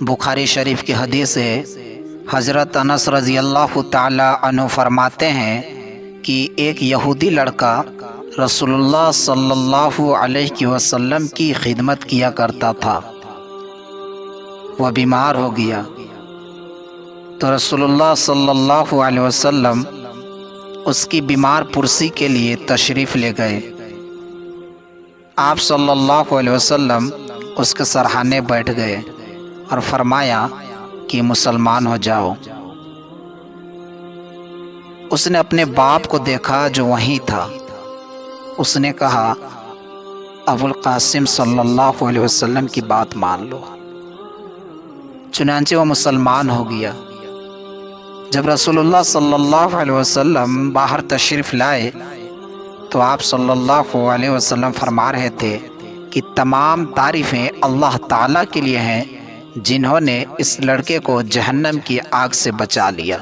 बुखारी शरीफ की हदीस है, हज़रत अनस रज़ी अल्लाह ताला अन्हु फरमाते हैं कि एक यहूदी लड़का रसूलुल्लाह सल्लल्लाहु अलैहि वसल्लम की खिदमत किया करता था। वह बीमार हो गया तो रसूलुल्लाह सल्लल्लाहु अलैहि वसल्लम उसकी बीमार पुरसी के लिए तशरीफ़ ले गए। आप सल्लल्लाहु अलैहि वसल्लम उसके सरहाने बैठ गए और फरमाया कि मुसलमान हो जाओ। उसने अपने बाप को देखा जो वहीं था। उसने कहा, अबुल कासिम सल्लल्लाहु अलैहि वसल्लम की बात मान लो। चुनांचे वह मुसलमान हो गया। जब रसूलुल्लाह सल्लल्लाहु अलैहि वसल्लम बाहर तशरीफ़ लाए तो आप सल्लल्लाहु अलैहि वसल्लम फरमा रहे थे कि तमाम तारीफ़ें अल्लाह ताला के लिए हैं जिन्होंने इस लड़के को जहन्नम की आग से बचा लिया।